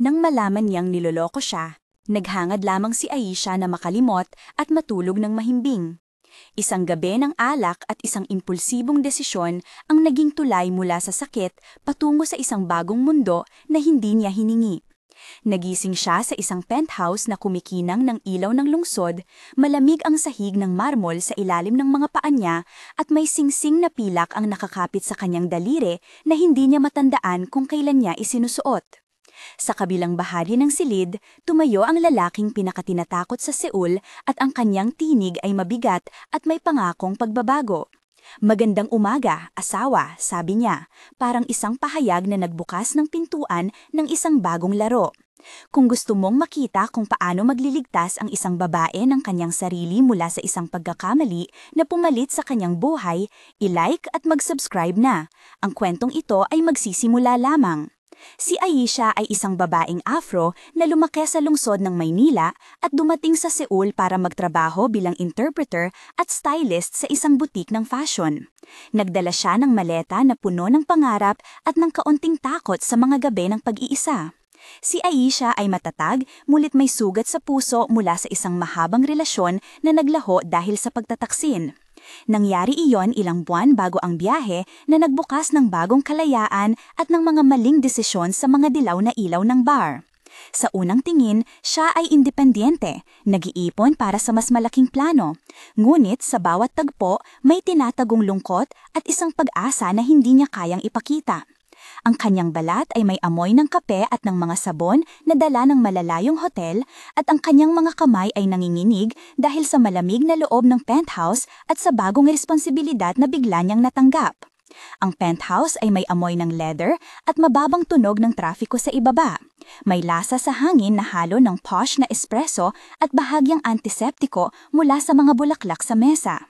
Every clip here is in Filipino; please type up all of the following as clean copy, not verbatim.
Nang malaman niyang niloloko siya, naghangad lamang si Aisha na makalimot at matulog ng mahimbing. Isang gabi ng alak at isang impulsibong desisyon ang naging tulay mula sa sakit patungo sa isang bagong mundo na hindi niya hiningi. Nagising siya sa isang penthouse na kumikinang ng ilaw ng lungsod, malamig ang sahig ng marmol sa ilalim ng mga paa niya at may singsing na pilak ang nakakapit sa kanyang daliri na hindi niya matandaan kung kailan niya isinusuot. Sa kabilang bahagi ng silid, tumayo ang lalaking pinakatinatakot sa Seoul at ang kanyang tinig ay mabigat at may pangakong pagbabago. "Magandang umaga, asawa," sabi niya, parang isang pahayag na nagbukas ng pintuan ng isang bagong laro. "Kung gusto mong makita kung paano magliligtas ang isang babae ng kanyang sarili mula sa isang pagkakamali na pumalit sa kanyang buhay, i-like at mag-subscribe na. Ang kwentong ito ay magsisimula lamang." Si Aisha ay isang babaeng Afro na lumaki sa lungsod ng Maynila at dumating sa Seoul para magtrabaho bilang interpreter at stylist sa isang butik ng fashion. Nagdala siya ng maleta na puno ng pangarap at ng kaunting takot sa mga gabi ng pag-iisa. Si Aisha ay matatag, ngunit may sugat sa puso mula sa isang mahabang relasyon na naglaho dahil sa pagtataksin. Nangyari iyon ilang buwan bago ang biyahe na nagbukas ng bagong kalayaan at ng mga maling desisyon sa mga dilaw na ilaw ng bar. Sa unang tingin, siya ay independyente, nag-iipon para sa mas malaking plano. Ngunit sa bawat tagpo, may tinatagong lungkot at isang pag-asa na hindi niya kayang ipakita. Ang kanyang balat ay may amoy ng kape at ng mga sabon na dala ng malalayong hotel at ang kanyang mga kamay ay nanginginig dahil sa malamig na loob ng penthouse at sa bagong responsibilidad na bigla niyang natanggap. Ang penthouse ay may amoy ng leather at mababang tunog ng trafiko sa ibaba. May lasa sa hangin na halo ng posh na espresso at bahagyang antiseptiko mula sa mga bulaklak sa mesa.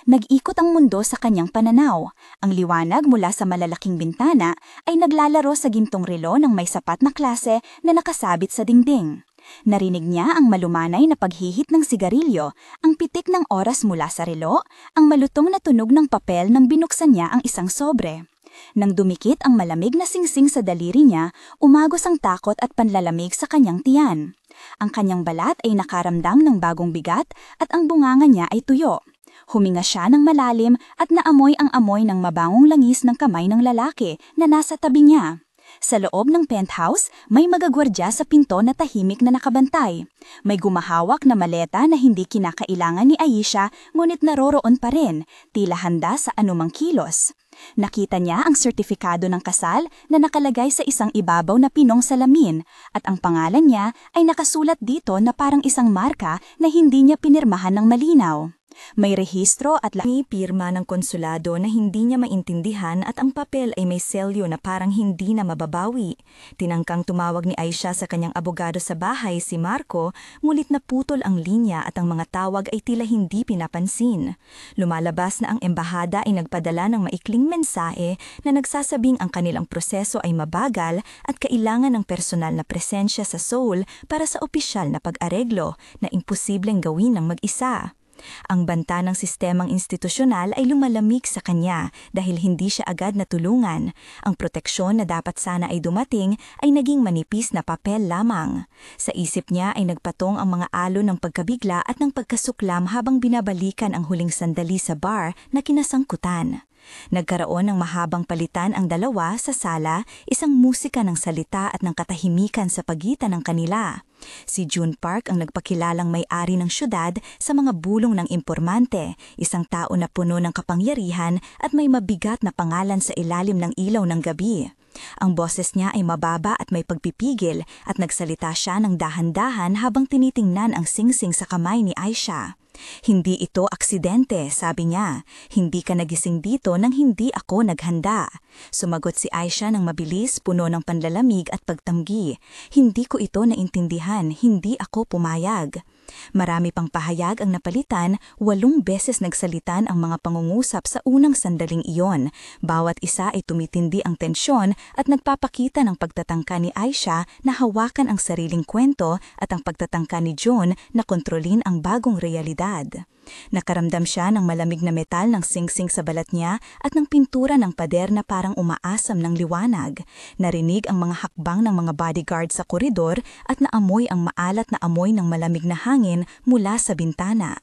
Nag-ikot ang mundo sa kanyang pananaw. Ang liwanag mula sa malalaking bintana ay naglalaro sa gintong relo ng may sapat na klase na nakasabit sa dingding. Narinig niya ang malumanay na paghihit ng sigarilyo, ang pitik ng oras mula sa relo, ang malutong na tunog ng papel nang binuksan niya ang isang sobre. Nang dumikit ang malamig na singsing sa daliri niya, umagos ang takot at panlalamig sa kanyang tiyan. Ang kanyang balat ay nakaramdam ng bagong bigat at ang bunganga niya ay tuyo. Huminga siya ng malalim at naamoy ang amoy ng mabangong langis ng kamay ng lalaki na nasa tabi niya. Sa loob ng penthouse, may magagwardya sa pinto na tahimik na nakabantay. May gumahawak na maleta na hindi kinakailangan ni Aisha ngunit naroroon pa rin, tila handa sa anumang kilos. Nakita niya ang sertifikado ng kasal na nakalagay sa isang ibabaw na pinong salamin at ang pangalan niya ay nakasulat dito na parang isang marka na hindi niya pinirmahan ng malinaw. May rehistro at pirma ng konsulado na hindi niya maintindihan at ang papel ay may selyo na parang hindi na mababawi. Tinangkang tumawag ni Aisha sa kanyang abogado sa bahay, si Marco, ngunit naputol ang linya at ang mga tawag ay tila hindi pinapansin. Lumalabas na ang embahada ay nagpadala ng maikling mensahe na nagsasabing ang kanilang proseso ay mabagal at kailangan ng personal na presensya sa Seoul para sa opisyal na pag-areglo na imposibleng gawin ng mag-isa. Ang banta ng sistemang institusyonal ay lumalamig sa kanya dahil hindi siya agad natulungan. Ang proteksyon na dapat sana ay dumating ay naging manipis na papel lamang. Sa isip niya ay nagpatong ang mga alon ng pagkabigla at ng pagkasuklam habang binabalikan ang huling sandali sa bar na kinasangkutan. Nagkaroon ng mahabang palitan ang dalawa sa sala, isang musika ng salita at ng katahimikan sa pagitan ng kanila. Si June Park ang nagpakilalang may-ari ng syudad sa mga bulong ng impormante, isang tao na puno ng kapangyarihan at may mabigat na pangalan sa ilalim ng ilaw ng gabi. Ang boses niya ay mababa at may pagpipigil at nagsalita siya ng dahan-dahan habang tinitingnan ang singsing sa kamay ni Aisha. "Hindi ito aksidente," sabi niya. "Hindi ka nagising dito nang hindi ako naghanda." Sumagot si Aisha ng mabilis, puno ng panlalamig at pagtanggi. "Hindi ko ito naintindihan, hindi ako pumayag." Marami pang pahayag ang napalitan, 8 beses nagsalitan ang mga pangungusap sa unang sandaling iyon. Bawat isa ay tumitindi ang tensyon at nagpapakita ng pagtatangka ni Aisha na hawakan ang sariling kwento at ang pagtatangka ni John na kontrolin ang bagong realidad. Nakaramdam siya ng malamig na metal ng singsing sa balat niya at ng pintura ng pader na parang umaasam ng liwanag. Narinig ang mga hakbang ng mga bodyguard sa koridor at naamoy ang maalat na amoy ng malamig na hangin mula sa bintana.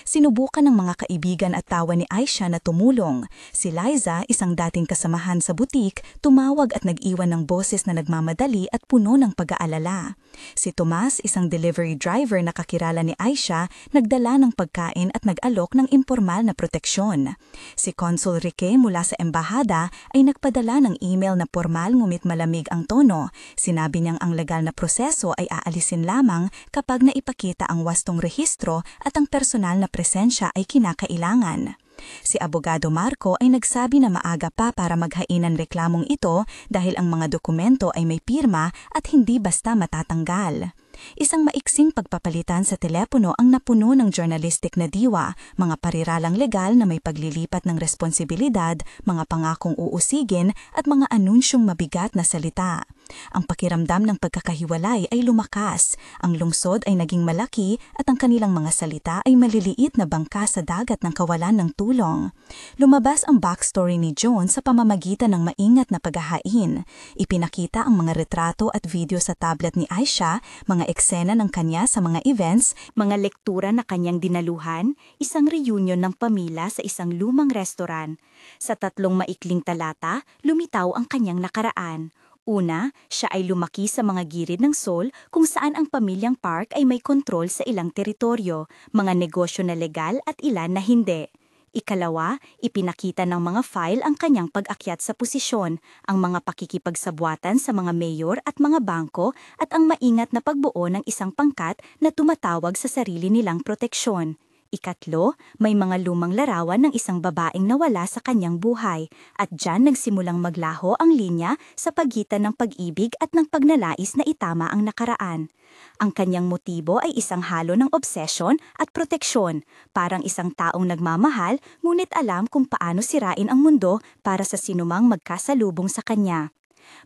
Sinubukan ng mga kaibigan at tawa ni Aisha na tumulong. Si Liza, isang dating kasamahan sa butik, tumawag at nag-iwan ng boses na nagmamadali at puno ng pag-aalala. Si Tomas, isang delivery driver na kakilala ni Aisha, nagdala ng pagkain at nag-alok ng impormal na proteksyon. Si Consul Rique mula sa embahada ay nagpadala ng email na formal ngunit malamig ang tono. Sinabi niyang ang legal na proseso ay aalisin lamang kapag naipakita ang wastong rehistro at ang personal na presensya ay kinakailangan. Si Abogado Marco ay nagsabi na maaga pa para maghain ng reklamong ito dahil ang mga dokumento ay may pirma at hindi basta matatanggal. Isang maiksing pagpapalitan sa telepono ang napuno ng journalistic na diwa, mga pariralang legal na may paglilipat ng responsibilidad, mga pangakong uusigin at mga anunsyong mabigat na salita. Ang pakiramdam ng pagkakahiwalay ay lumakas, ang lungsod ay naging malaki at ang kanilang mga salita ay maliliit na bangka sa dagat ng kawalan ng tulong. Lumabas ang backstory ni John sa pamamagitan ng maingat na paghahain. Ipinakita ang mga retrato at video sa tablet ni Aisha, mga eksena ng kanya sa mga events, mga lektura na kanyang dinaluhan, isang reunion ng pamilya sa isang lumang restoran. Sa 3 maikling talata, lumitaw ang kanyang nakaraan. Una, siya ay lumaki sa mga girid ng Seoul kung saan ang pamilyang Park ay may kontrol sa ilang teritoryo, mga negosyo na legal at ilan na hindi. Ikalawa, ipinakita ng mga file ang kanyang pag-akyat sa posisyon, ang mga pakikipagsabwatan sa mga mayor at mga bangko at ang maingat na pagbuo ng isang pangkat na tumatawag sa sarili nilang proteksyon. Ikatlo, may mga lumang larawan ng isang babaeng nawala sa kanyang buhay at diyan nagsimulang maglaho ang linya sa pagitan ng pag-ibig at ng pagnanais na itama ang nakaraan. Ang kanyang motibo ay isang halo ng obsesyon at proteksyon, parang isang taong nagmamahal ngunit alam kung paano sirain ang mundo para sa sinumang magkasalubong sa kanya.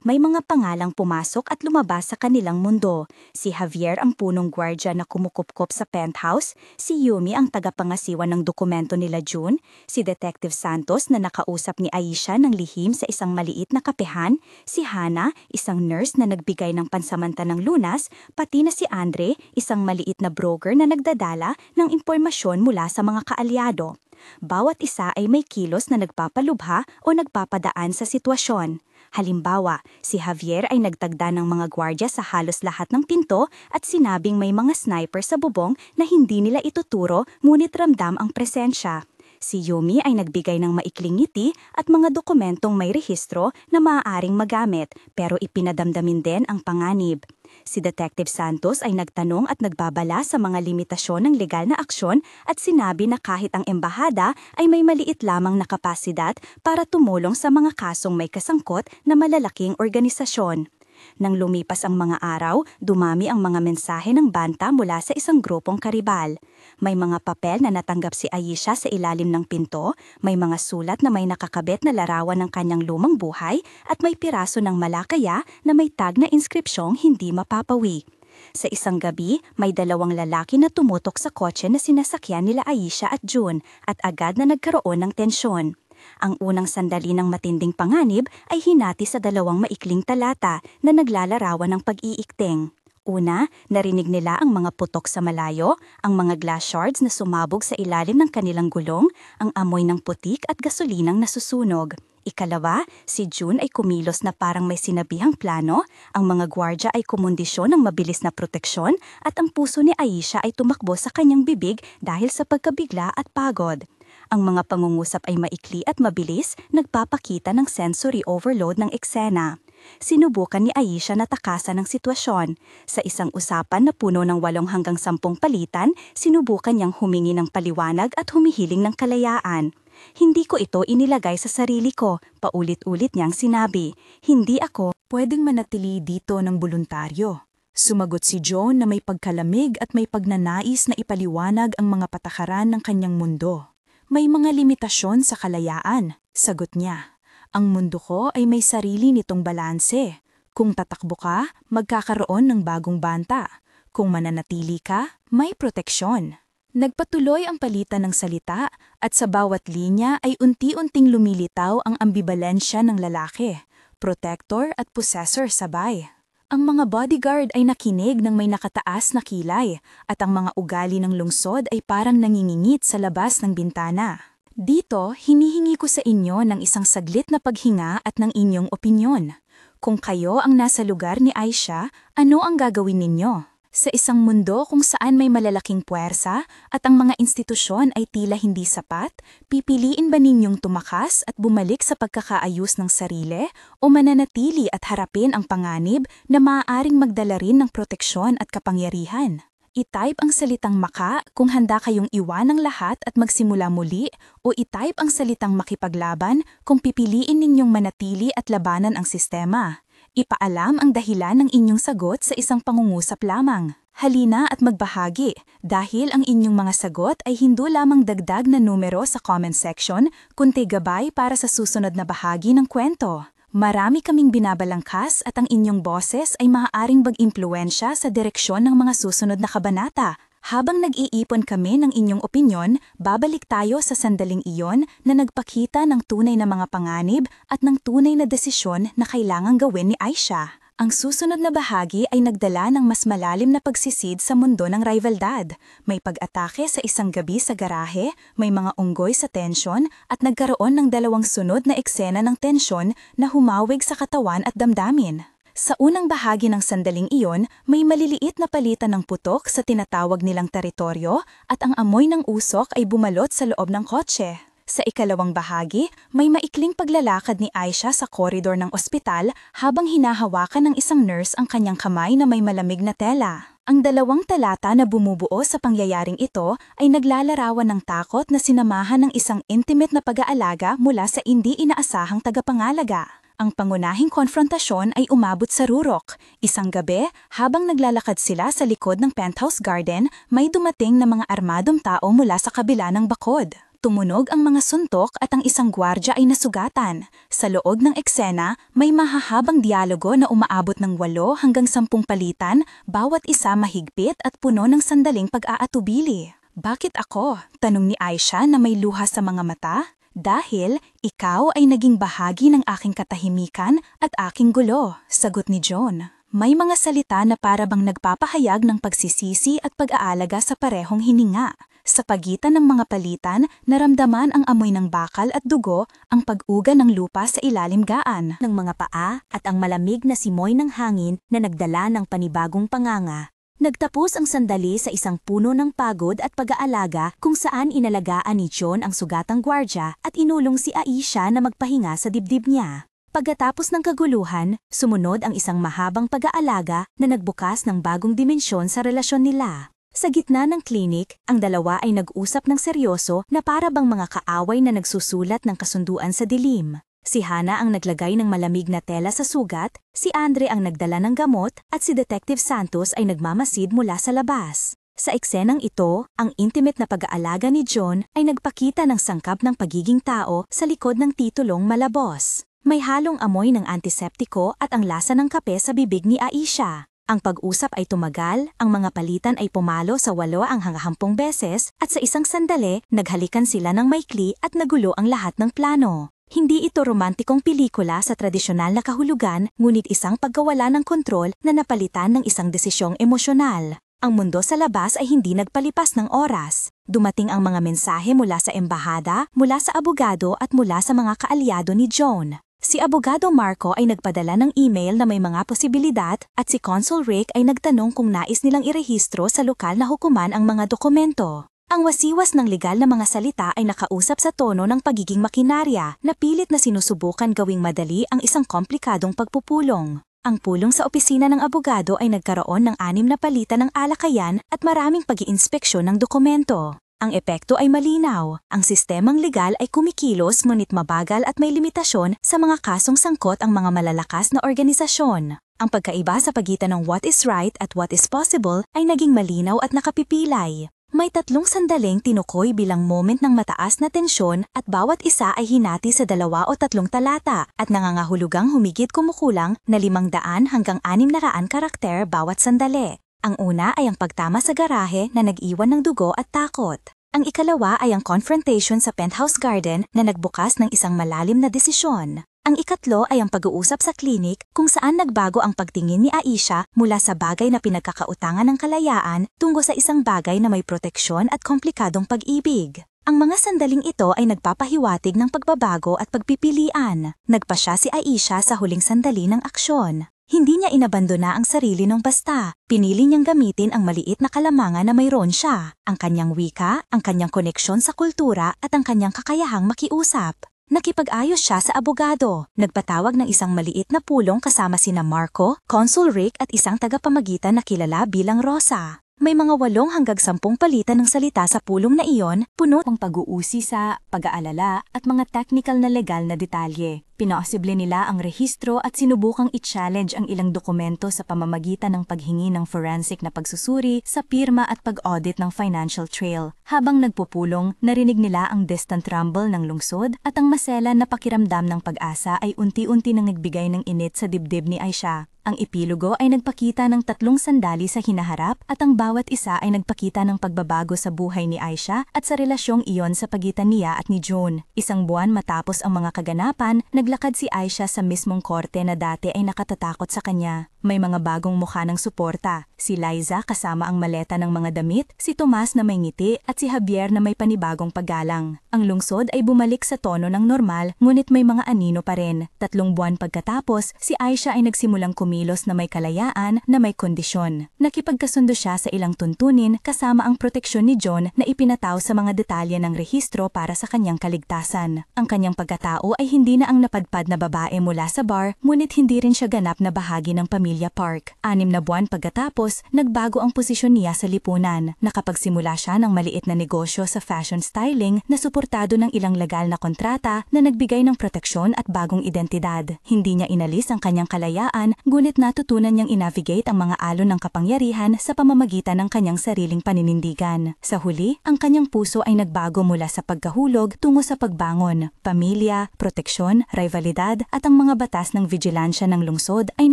May mga pangalang pumasok at lumabas sa kanilang mundo. Si Javier ang punong gwardya na kumukupkop sa penthouse, si Yumi ang tagapangasiwa ng dokumento nila June, si Detective Santos na nakausap ni Aisha ng lihim sa isang maliit na kapehan, si Hana, isang nurse na nagbigay ng pansamantalang lunas, pati na si Andre, isang maliit na broker na nagdadala ng impormasyon mula sa mga kaalyado. Bawat isa ay may kilos na nagpapalubha o nagpapadaan sa sitwasyon. Halimbawa, si Javier ay nagtagda ng mga gwardya sa halos lahat ng pinto at sinabing may mga sniper sa bubong na hindi nila ituturo ngunit ramdam ang presensya. Si Yumi ay nagbigay ng maikling ngiti at mga dokumentong may rehistro na maaaring magamit pero ipinadamdamin din ang panganib. Si Detective Santos ay nagtanong at nagbabala sa mga limitasyon ng legal na aksyon at sinabi na kahit ang embahada ay may maliit lamang na kapasidad para tumulong sa mga kasong may kasangkot na malalaking organisasyon. Nang lumipas ang mga araw, dumami ang mga mensahe ng banta mula sa isang grupong karibal. May mga papel na natanggap si Aisha sa ilalim ng pinto, may mga sulat na may nakakabit na larawan ng kanyang lumang buhay, at may piraso ng Malakaya na may tag na inskripsyong hindi mapapawi. Sa isang gabi, may 2 lalaki na tumutok sa kotse na sinasakyan nila Aisha at June at agad na nagkaroon ng tensyon. Ang unang sandali ng matinding panganib ay hinati sa 2 maikling talata na naglalarawan ng pag-iikting. Una, narinig nila ang mga putok sa malayo, ang mga glass shards na sumabog sa ilalim ng kanilang gulong, ang amoy ng putik at gasolinang nasusunog. Ikalawa, si June ay kumilos na parang may sinabihang plano, ang mga gwardya ay kumondisyon ng mabilis na proteksyon at ang puso ni Aisha ay tumakbo sa kanyang bibig dahil sa pagkabigla at pagod. Ang mga pangungusap ay maikli at mabilis, nagpapakita ng sensory overload ng eksena. Sinubukan ni Aisha na takasan ang sitwasyon. Sa isang usapan na puno ng 8 hanggang 10 palitan, sinubukan niyang humingi ng paliwanag at humihiling ng kalayaan. Hindi ko ito inilagay sa sarili ko, paulit-ulit niyang sinabi. Hindi ako pwedeng manatili dito ng voluntaryo. Sumagot si John na may pagkalamig at may pagnanais na ipaliwanag ang mga patakaran ng kanyang mundo. May mga limitasyon sa kalayaan, sagot niya. Ang mundo ko ay may sarili nitong balanse. Kung tatakbo ka, magkakaroon ng bagong banta. Kung mananatili ka, may proteksyon. Nagpatuloy ang palitan ng salita at sa bawat linya ay unti-unting lumilitaw ang ambibalensya ng lalaki, protector at possessor sabay. Ang mga bodyguard ay nakinig ng may nakataas na kilay at ang mga ugali ng lungsod ay parang nangingingit sa labas ng bintana. Dito, hinihingi ko sa inyo ng isang saglit na paghinga at ng inyong opinyon. Kung kayo ang nasa lugar ni Aisha, ano ang gagawin ninyo? Sa isang mundo kung saan may malalaking puwersa at ang mga institusyon ay tila hindi sapat, pipiliin ba ninyong tumakas at bumalik sa pagkakaayos ng sarili o mananatili at harapin ang panganib na maaaring magdala rin ng proteksyon at kapangyarihan? I-type ang salitang maka kung handa kayong iwan ang lahat at magsimula muli o i-type ang salitang makipaglaban kung pipiliin ninyong manatili at labanan ang sistema. Ipaalam ang dahilan ng inyong sagot sa isang pangungusap lamang. Halina at magbahagi dahil ang inyong mga sagot ay hindi lamang dagdag na numero sa comment section kundi gabay para sa susunod na bahagi ng kwento. Marami kaming binabalangkas at ang inyong boses ay maaaring mag-impluwensya sa direksyon ng mga susunod na kabanata. Habang nag-iipon kami ng inyong opinyon, babalik tayo sa sandaling iyon na nagpakita ng tunay na mga panganib at ng tunay na desisyon na kailangang gawin ni Aisha. Ang susunod na bahagi ay nagdala ng mas malalim na pagsisid sa mundo ng rivalidad. May pag-atake sa isang gabi sa garahe, may mga unggoy sa tensyon at nagkaroon ng dalawang sunod na eksena ng tensyon na humawig sa katawan at damdamin. Sa unang bahagi ng sandaling iyon, may maliliit na palitan ng putok sa tinatawag nilang teritoryo at ang amoy ng usok ay bumalot sa loob ng kotse. Sa ikalawang bahagi, may maikling paglalakad ni Aisha sa koridor ng ospital habang hinahawakan ng isang nurse ang kanyang kamay na may malamig na tela. Ang dalawang talata na bumubuo sa pangyayaring ito ay naglalarawan ng takot na sinamahan ng isang intimate na pag-aalaga mula sa hindi inaasahang tagapangalaga. Ang pangunahing konfrontasyon ay umabot sa rurok. Isang gabi, habang naglalakad sila sa likod ng penthouse garden, may dumating na mga armadong tao mula sa kabila ng bakod. Tumunog ang mga suntok at ang isang gwardya ay nasugatan. Sa loob ng eksena, may mahahabang dialogo na umaabot ng 8 hanggang 10 palitan, bawat isa mahigpit at puno ng sandaling pag-aatubili. Bakit ako? Tanong ni Aisha na may luha sa mga mata. Dahil ikaw ay naging bahagi ng aking katahimikan at aking gulo, sagot ni John. May mga salita na para bang nagpapahayag ng pagsisisi at pag-aalaga sa parehong hininga. Sa pagitan ng mga palitan, naramdaman ang amoy ng bakal at dugo, ang pag-uga ng lupa sa ilalim gaan ng mga paa at ang malamig na simoy ng hangin na nagdala ng panibagong panganga. Nagtapos ang sandali sa isang puno ng pagod at pag-aalaga kung saan inalagaan ni John ang sugatang gwardya at inulong si Aisha na magpahinga sa dibdib niya. Pagkatapos ng kaguluhan, sumunod ang isang mahabang pag-aalaga na nagbukas ng bagong dimensyon sa relasyon nila. Sa gitna ng klinik, ang dalawa ay nag-usap ng seryoso na para bang mga kaaway na nagsusulat ng kasunduan sa dilim. Si Hana ang naglagay ng malamig na tela sa sugat, si Andre ang nagdala ng gamot at si Detective Santos ay nagmamasid mula sa labas. Sa eksenang ito, ang intimate na pag-aalaga ni John ay nagpakita ng sangkap ng pagiging tao sa likod ng titulong malabos. May halong amoy ng antiseptiko at ang lasa ng kape sa bibig ni Aisha. Ang pag-usap ay tumagal, ang mga palitan ay pumalo sa 8 hanggang 10 beses at sa isang sandali, naghalikan sila ng maikli at nagulo ang lahat ng plano. Hindi ito romantikong pelikula sa tradisyonal na kahulugan, ngunit isang pagkawala ng kontrol na napalitan ng isang desisyong emosyonal. Ang mundo sa labas ay hindi nagpalipas ng oras. Dumating ang mga mensahe mula sa embahada, mula sa abogado at mula sa mga kaalyado ni John. Si Abogado Marco ay nagpadala ng email na may mga posibilidad at si Consul Rick ay nagtanong kung nais nilang irehistro sa lokal na hukuman ang mga dokumento. Ang wasiwas ng legal na mga salita ay nakausap sa tono ng pagiging makinarya na pilit na sinusubukan gawing madali ang isang komplikadong pagpupulong. Ang pulong sa opisina ng abogado ay nagkaroon ng 6 na palitan ng alakayan at maraming pag-iinspeksyon ng dokumento. Ang epekto ay malinaw. Ang sistemang legal ay kumikilos ngunit mabagal at may limitasyon sa mga kasong sangkot ang mga malalakas na organisasyon. Ang pagkaiba sa pagitan ng what is right at what is possible ay naging malinaw at nakapipilay. May 3 sandaling tinukoy bilang moment ng mataas na tensyon at bawat isa ay hinati sa 2 o 3 talata at nangangahulugang humigit kumukulang na 500 hanggang 600 karakter bawat sandali. Ang una ay ang pagtama sa garahe na nag-iwan ng dugo at takot. Ang ikalawa ay ang confrontation sa penthouse garden na nagbukas ng isang malalim na desisyon. Ang ikatlo ay ang pag-uusap sa klinik kung saan nagbago ang pagtingin ni Aisha mula sa bagay na pinagkakautangan ng kalayaan tungo sa isang bagay na may proteksyon at komplikadong pag-ibig. Ang mga sandaling ito ay nagpapahiwatig ng pagbabago at pagpipilian. Nagpasya si Aisha sa huling sandali ng aksyon. Hindi niya inabandona ang sarili ng basta. Pinili niyang gamitin ang maliit na kalamangan na mayroon siya, ang kanyang wika, ang kanyang koneksyon sa kultura at ang kanyang kakayahang makiusap. Nakipag-ayos siya sa abogado. Nagpatawag ng isang maliit na pulong kasama sina Marco, Consul Rick at isang tagapamagitan na kilala bilang Rosa. May mga 8 hanggang 10 palitan ng salita sa pulong na iyon, puno ng pag-uusi sa pag-aalala at mga technical na legal na detalye. Pinaosible nila ang rehistro at sinubukang i-challenge ang ilang dokumento sa pamamagitan ng paghingi ng forensic na pagsusuri sa pirma at pag-audit ng financial trail. Habang nagpupulong, narinig nila ang distant rumble ng lungsod at ang maselan na pakiramdam ng pag-asa ay unti-unti nang nagbigay ng init sa dibdib ni Aisha. Ang epilogo ay nagpakita ng 3 sandali sa hinaharap at ang bawat isa ay nagpakita ng pagbabago sa buhay ni Aisha at sa relasyong iyon sa pagitan niya at ni June. 1 buwan matapos ang mga kaganapan, naglakad si Aisha sa mismong korte na dati ay nakatatakot sa kanya. May mga bagong mukha ng suporta, si Liza kasama ang maleta ng mga damit, si Tomas na may ngiti at si Javier na may panibagong paggalang. Ang lungsod ay bumalik sa tono ng normal ngunit may mga anino pa rin. 3 buwan pagkatapos, si Aisha ay nagsimulang kumilos na may kalayaan na may kondisyon. Nakipagkasundo siya sa ilang tuntunin kasama ang proteksyon ni John na ipinataw sa mga detalye ng rehistro para sa kanyang kaligtasan. Ang kanyang pagkatao ay hindi na ang napadpad na babae mula sa bar ngunit hindi rin siya ganap na bahagi ng pamilya Park. 6 na buwan pagkatapos, nagbago ang posisyon niya sa lipunan. Nakapagsimula siya ng maliit na negosyo sa fashion styling na suportado ng ilang legal na kontrata na nagbigay ng proteksyon at bagong identidad. Hindi niya inalis ang kanyang kalayaan, ngunit natutunan niyang i-navigate ang mga alon ng kapangyarihan sa pamamagitan ng kanyang sariling paninindigan. Sa huli, ang kanyang puso ay nagbago mula sa pagkahulog tungo sa pagbangon. Pamilya, proteksyon, rivalidad at ang mga batas ng vigilansya ng lungsod ay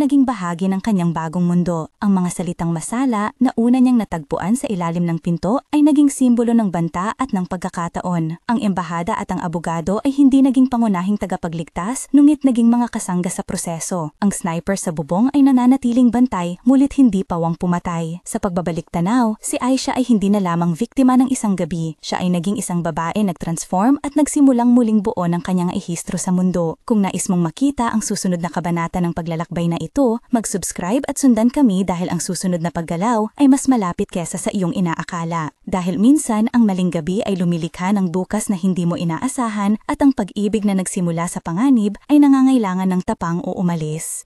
naging bahagi ng kanyang bagong mundo. Ang mga salitang masala na una niyang natagpuan sa ilalim ng pinto ay naging simbolo ng banta at ng pagkakataon. Ang embahada at ang abogado ay hindi naging pangunahing tagapagligtas, ngunit naging mga kasangga sa proseso. Ang sniper sa bubong ay nananatiling bantay, ngunit hindi pawang pumatay. Sa pagbabalik tanaw, si Aisha ay hindi na lamang biktima ng isang gabi. Siya ay naging isang babae nag-transform at nagsimulang muling buo ng kanyang ehistro sa mundo. Kung nais mong makita ang susunod na kabanata ng paglalakbay na ito, mag-subscribe at sundan kami dahil ang susunod na paggalaw ay mas malapit kesa sa iyong inaakala. Dahil minsan ang maling gabi ay lumilikha ng bukas na hindi mo inaasahan at ang pag-ibig na nagsimula sa panganib ay nangangailangan ng tapang o umalis.